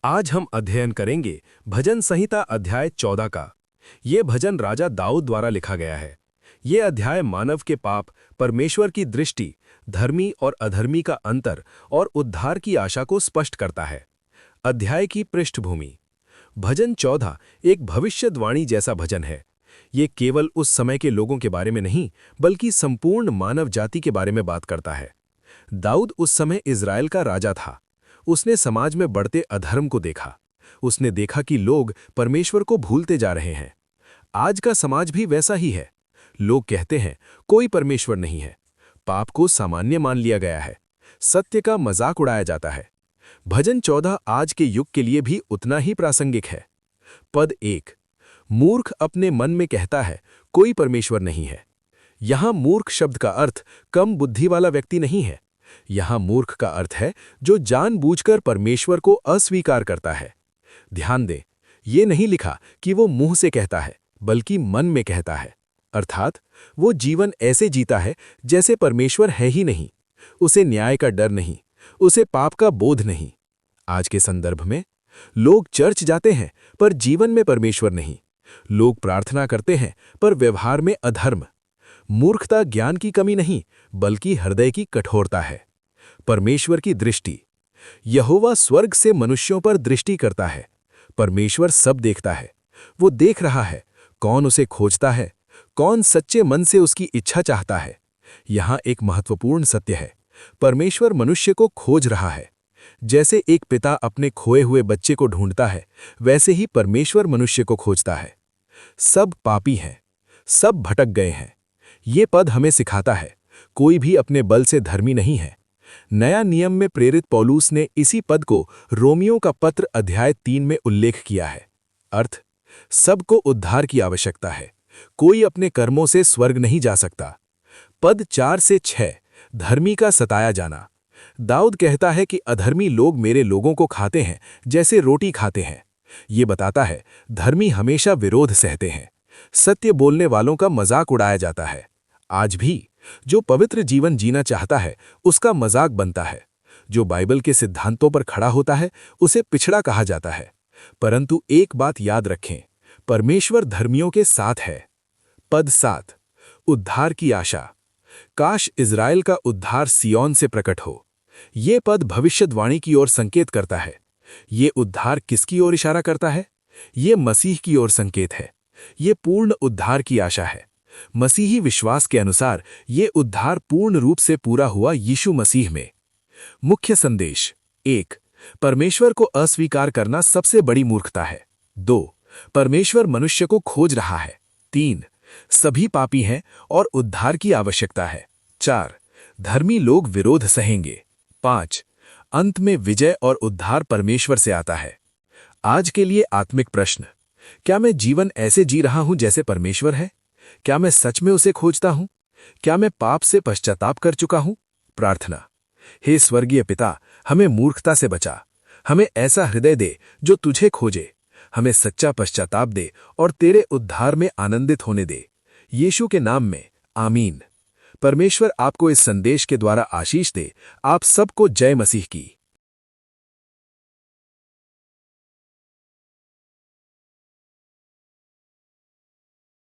आज हम अध्ययन करेंगे भजन संहिता अध्याय 14 का। ये भजन राजा दाऊद द्वारा लिखा गया है। ये अध्याय मानव के पाप, परमेश्वर की दृष्टि, धर्मी और अधर्मी का अंतर और उद्धार की आशा को स्पष्ट करता है। अध्याय की पृष्ठभूमि। भजन 14 एक भविष्यवाणी जैसा भजन है। ये केवल उस समय के लोगों के बारे में नहीं, बल्कि संपूर्ण मानव जाति के बारे में बात करता है। दाऊद उस समय इज़राइल का राजा था। उसने समाज में बढ़ते अधर्म को देखा। उसने देखा कि लोग परमेश्वर को भूलते जा रहे हैं। आज का समाज भी वैसा ही है। लोग कहते हैं कोई परमेश्वर नहीं है। पाप को सामान्य मान लिया गया है। सत्य का मजाक उड़ाया जाता है। भजन 14 आज के युग के लिए भी उतना ही प्रासंगिक है। पद 1। मूर्ख अपने मन में कहता है कोई परमेश्वर नहीं है। यहां मूर्ख शब्द का अर्थ कम बुद्धि वाला व्यक्ति नहीं है। यहां मूर्ख का अर्थ है जो जानबूझकर परमेश्वर को अस्वीकार करता है। ध्यान दें, ये नहीं लिखा कि वो मुंह से कहता है, बल्कि मन में कहता है। अर्थात वो जीवन ऐसे जीता है जैसे परमेश्वर है ही नहीं। उसे न्याय का डर नहीं, उसे पाप का बोध नहीं। आज के संदर्भ में लोग चर्च जाते हैं पर जीवन में परमेश्वर नहीं। लोग प्रार्थना करते हैं पर व्यवहार में अधर्म। मूर्खता ज्ञान की कमी नहीं, बल्कि हृदय की कठोरता है। परमेश्वर की दृष्टि। यहोवा स्वर्ग से मनुष्यों पर दृष्टि करता है। परमेश्वर सब देखता है। वो देख रहा है कौन उसे खोजता है, कौन सच्चे मन से उसकी इच्छा चाहता है। यहां एक महत्वपूर्ण सत्य है। परमेश्वर मनुष्य को खोज रहा है। जैसे एक पिता अपने खोए हुए बच्चे को ढूंढता है, वैसे ही परमेश्वर मनुष्य को खोजता है। सब पापी हैं, सब भटक गए हैं। ये पद हमें सिखाता है कोई भी अपने बल से धर्मी नहीं है। नया नियम में प्रेरित पौलुस ने इसी पद को रोमियों का पत्र अध्याय 3 में उल्लेख किया है। अर्थ, सबको उद्धार की आवश्यकता है। कोई अपने कर्मों से स्वर्ग नहीं जा सकता। पद 4 से 6। धर्मी का सताया जाना। दाऊद कहता है कि अधर्मी लोग मेरे लोगों को खाते हैं जैसे रोटी खाते हैं। ये बताता है धर्मी हमेशा विरोध सहते हैं। सत्य बोलने वालों का मजाक उड़ाया जाता है। आज भी जो पवित्र जीवन जीना चाहता है उसका मजाक बनता है। जो बाइबल के सिद्धांतों पर खड़ा होता है उसे पिछड़ा कहा जाता है। परंतु एक बात याद रखें, परमेश्वर धर्मियों के साथ है। पद 7। उद्धार की आशा। काश इज़राइल का उद्धार सिय्योन से प्रकट हो। ये पद भविष्यवाणी की ओर संकेत करता है। ये उद्धार किसकी ओर इशारा करता है? ये मसीह की ओर संकेत है। ये पूर्ण उद्धार की आशा है। मसीही विश्वास के अनुसार ये उद्धार पूर्ण रूप से पूरा हुआ यीशु मसीह में। मुख्य संदेश। 1। परमेश्वर को अस्वीकार करना सबसे बड़ी मूर्खता है। 2। परमेश्वर मनुष्य को खोज रहा है। 3। सभी पापी हैं और उद्धार की आवश्यकता है। 4। धर्मी लोग विरोध सहेंगे। 5। अंत में विजय और उद्धार परमेश्वर से आता है। आज के लिए आत्मिक प्रश्न। क्या मैं जीवन ऐसे जी रहा हूं जैसे परमेश्वर है? क्या मैं सच में उसे खोजता हूं? क्या मैं पाप से पश्चाताप कर चुका हूं? प्रार्थना। हे स्वर्गीय पिता, हमें मूर्खता से बचा। हमें ऐसा हृदय दे जो तुझे खोजे। हमें सच्चा पश्चाताप दे और तेरे उद्धार में आनंदित होने दे। यीशु के नाम में, आमीन। परमेश्वर आपको इस संदेश के द्वारा आशीष दे। आप सबको जय मसीह की।